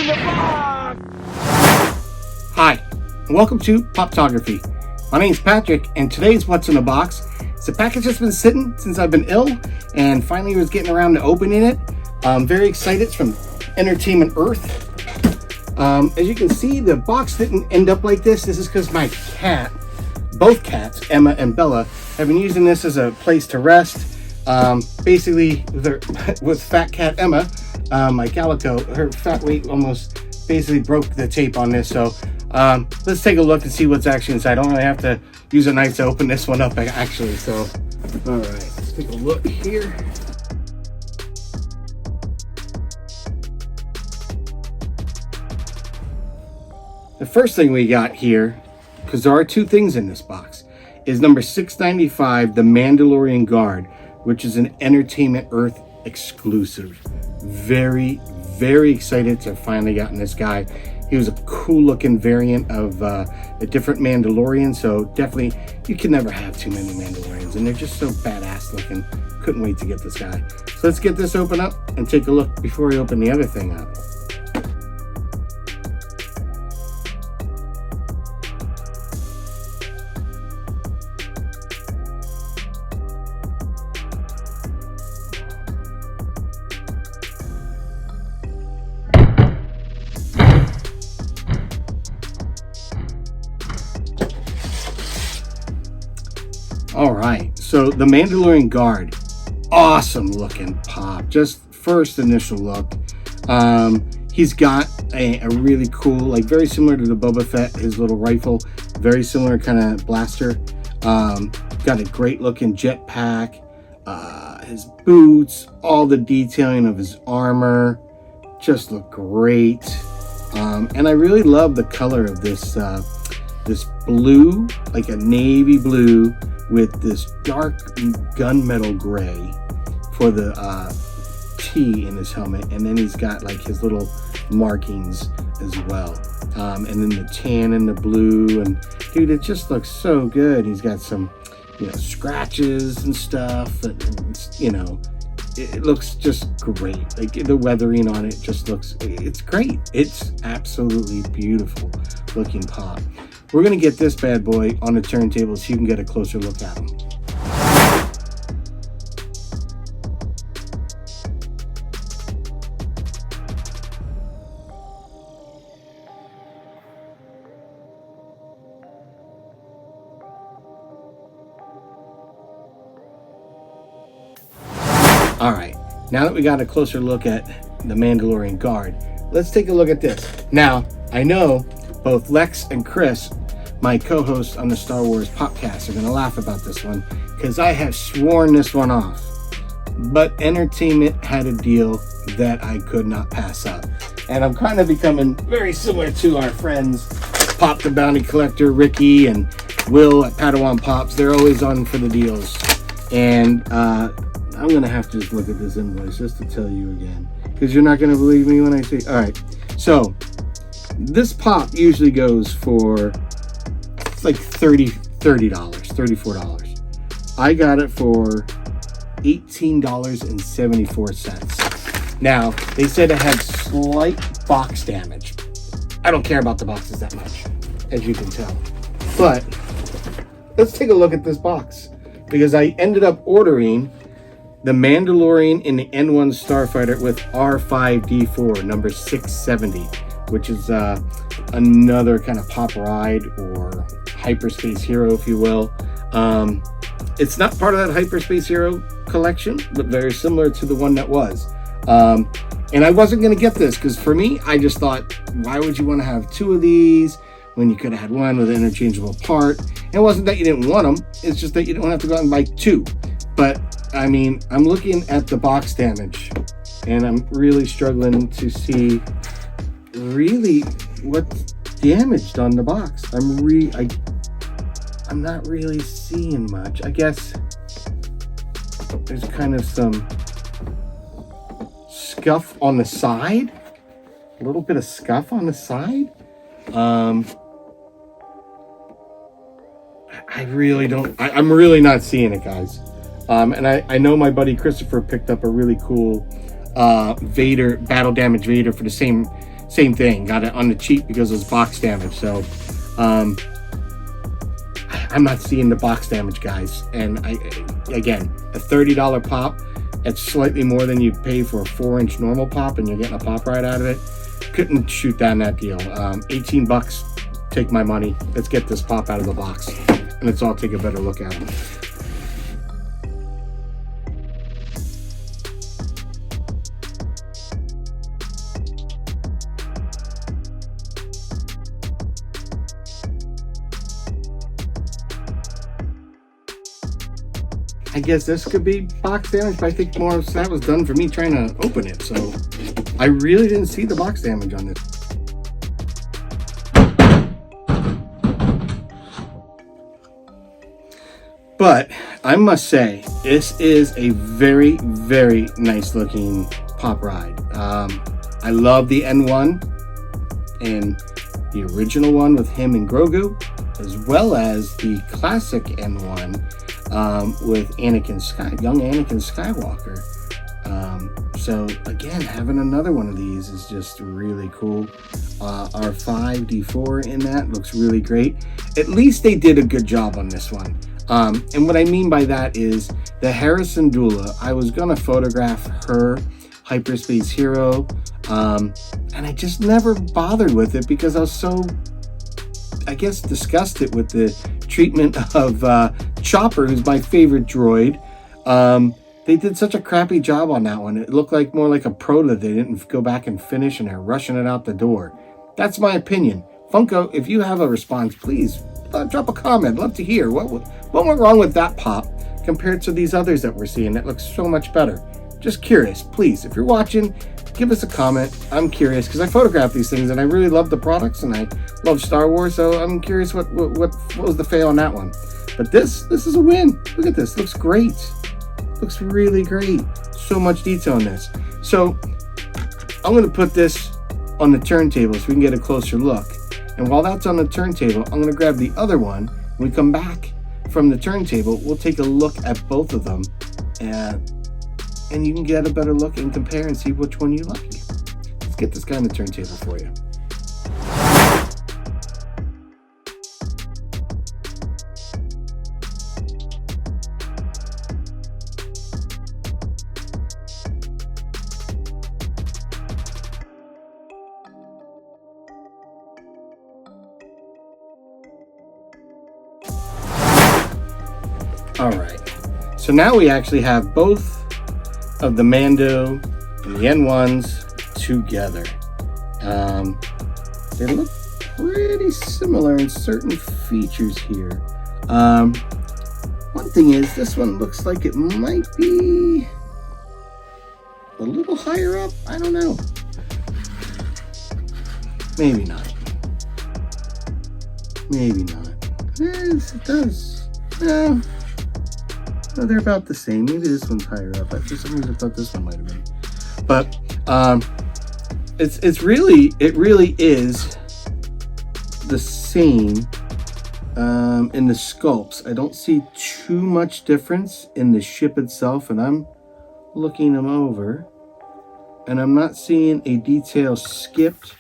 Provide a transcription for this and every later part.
in the box! Hi, and welcome to Poptography. My name is Patrick, and today's What's in the Box. It's a package that's been sitting since I've been ill, and finally was getting around to opening it. I'm very excited. It's from Entertainment Earth. As you can see, the box didn't end up like this. This is because my cat, both cats, Emma and Bella, have been using this as a place to rest. Basically, with fat cat Emma, my calico, her fat weight almost basically broke the tape on this. So let's take a look and see what's actually inside. I don't really have to use a knife to open this one up actually. So, all right, let's take a look here. The first thing we got here, because there are two things in this box, is number 695, The Mandalorian Guard, which is an Entertainment Earth exclusive. Very, very excited to have finally gotten this guy. He was a cool looking variant of a different Mandalorian, so definitely you can never have too many Mandalorians, and they're just so badass looking. Couldn't wait to get this guy. So let's get this open up and take a look before we open the other thing up. All right, so the Mandalorian Guard, awesome looking pop. Just first initial look. He's got a really cool, like very similar to the Boba Fett, his little rifle, very similar kind of blaster. Got a great looking jetpack, his boots, all the detailing of his armor, just look great. And I really love the color of this, this blue, like a navy blue, with this dark gunmetal gray for the T in his helmet, and then he's got like his little markings as well, and then the tan and the blue, and dude, it just looks so good. He's got some, scratches and stuff, and it looks just great. Like the weathering on it just looks, it's great. It's absolutely beautiful looking pop. We're going to get this bad boy on the turntable so you can get a closer look at him. All right, now that we got a closer look at the Mandalorian Guard, let's take a look at this. Now, I know both Lex and Chris, my co-hosts on the Star Wars podcast, are going to laugh about this one because I have sworn this one off. But Entertainment had a deal that I could not pass up. And I'm kind of becoming very similar to our friends, Pop the Bounty Collector, Ricky, and Will at Padawan Pops. They're always on for the deals. And I'm going to have to just look at this invoice just to tell you again, because you're not going to believe me when I say, all right. So this pop usually goes for like $34. I got it for $18.74. Now, they said it had slight box damage. I don't care about the boxes that much, as you can tell. But let's take a look at this box, because I ended up ordering the Mandalorian in the N1 Starfighter with R5D4, number 670, which is another kind of pop ride or hyperspace hero, if you will. It's not part of that hyperspace hero collection, but very similar to the one that was. And I wasn't going to get this because for me, I just thought, why would you want to have two of these when you could have had one with an interchangeable part? And it wasn't that you didn't want them, it's just that you don't have to go out and buy two. But I mean, I'm looking at the box damage and I'm really struggling to see really what's damaged on the box. I'm not really seeing much. I guess there's kind of some scuff on the side, a little bit of scuff on the side. I really don't, I'm really not seeing it, guys. And I know my buddy Christopher picked up a really cool Vader, battle damage Vader for the same same thing. Got it on the cheap because it was box damage. So I'm not seeing the box damage, guys. And again, a $30 pop, it's slightly more than you'd pay for a 4-inch normal pop, and you're getting a pop ride out of it. Couldn't shoot down that deal. 18 bucks, take my money. Let's get this pop out of the box, and let's all take a better look at them. I guess this could be box damage, but I think more of that was done for me trying to open it. So I really didn't see the box damage on this. But I must say, this is a very, very nice looking pop ride. I love the N1 and the original one with him and Grogu, as well as the classic N1 with young Anakin Skywalker. So again, having another one of these is just really cool. R5D4 in that looks really great. At least they did a good job on this one. And what I mean by that is the Harrison Dula, I was gonna photograph her Hyperspace Hero, and I just never bothered with it because I was so, I guess, disgusted with the treatment of Chopper, who's my favorite droid. They did such a crappy job on that one. It looked like more like a proto they didn't go back and finish, and they're rushing it out the door. That's my opinion. Funko, if you have a response, please drop a comment. Love to hear what went wrong with that pop compared to these others that we're seeing that look so much better. Just curious, please. If you're watching, give us a comment. I'm curious because I photograph these things and I really love the products and I love Star Wars, so I'm curious what was the fail on that one. But this is a win. Look at this. Looks great. Looks really great. So much detail in this. So I'm going to put this on the turntable so we can get a closer look. And while that's on the turntable, I'm going to grab the other one. When we come back from the turntable, we'll take a look at both of them, and you can get a better look and compare and see which one you like. Let's get this guy on the turntable for you. All right, so now we actually have both of the Mando and the N1s together. They look pretty similar in certain features here. One thing is, this one looks like it might be a little higher up. I don't know. Maybe not. Maybe not. Yes, it does. No, they're about the same. Maybe this one's higher up. For some reason I thought this one might have been. But it really is the same in the sculpts. I don't see too much difference in the ship itself, and I'm looking them over and I'm not seeing a detail skipped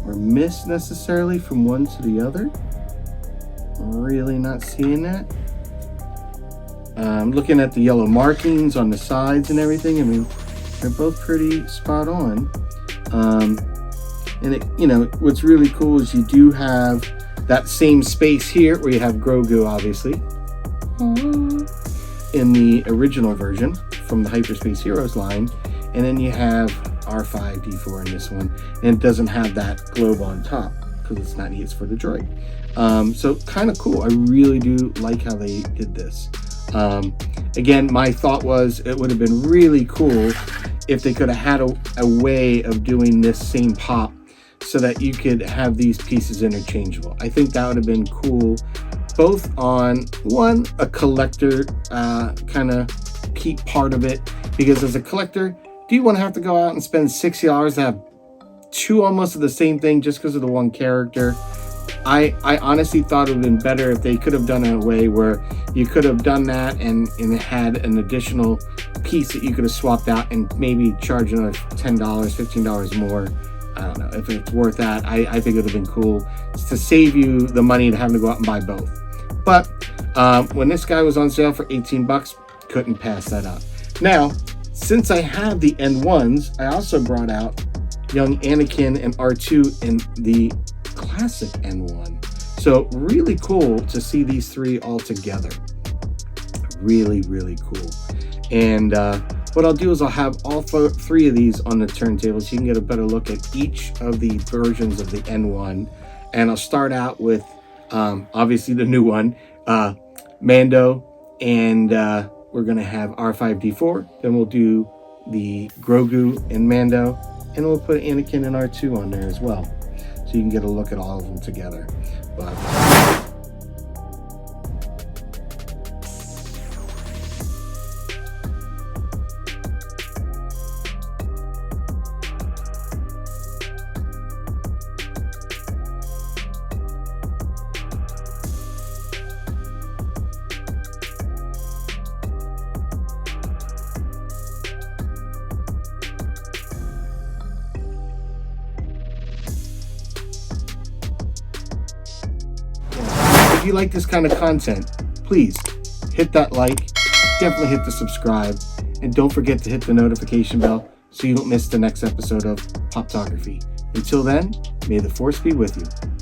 or missed necessarily from one to the other. I'm really not seeing that. Looking at the yellow markings on the sides and everything, I mean, they're both pretty spot on. And it, what's really cool is you do have that same space here where you have Grogu, obviously, in the original version from the Hyperspace Heroes line, and then you have R5D4 in this one, and it doesn't have that globe on top because it's not used for the droid. So kind of cool. I really do like how they did this. Again, my thought was it would have been really cool if they could have had a way of doing this same pop so that you could have these pieces interchangeable. I think that would have been cool, both on a collector kind of keep part of it, because as a collector, do you want to have to go out and spend $60 to have two almost of the same thing just because of the one character? I honestly thought it would have been better if they could have done it in a way where you could have done that and had an additional piece that you could have swapped out and maybe charge another $10, $15 more I don't know if it's worth that. I think it would have been cool to save you the money to having to go out and buy both. But when this guy was on sale for 18 bucks, couldn't pass that up. Now, since I have the N1s, I also brought out young Anakin and R2 in the classic N1. So really cool to see these three all together. Really, really cool. And what I'll do is I'll have all three of these on the turntable so you can get a better look at each of the versions of the N1. And I'll start out with obviously the new one, Mando, and we're going to have R5-D4. Then we'll do the Grogu and Mando, and we'll put Anakin and R2 on there as well, so you can get a look at all of them together. But if you like this kind of content, please hit that like, definitely hit the subscribe, and don't forget to hit the notification bell so you don't miss the next episode of Poptography. Until then, may the Force be with you.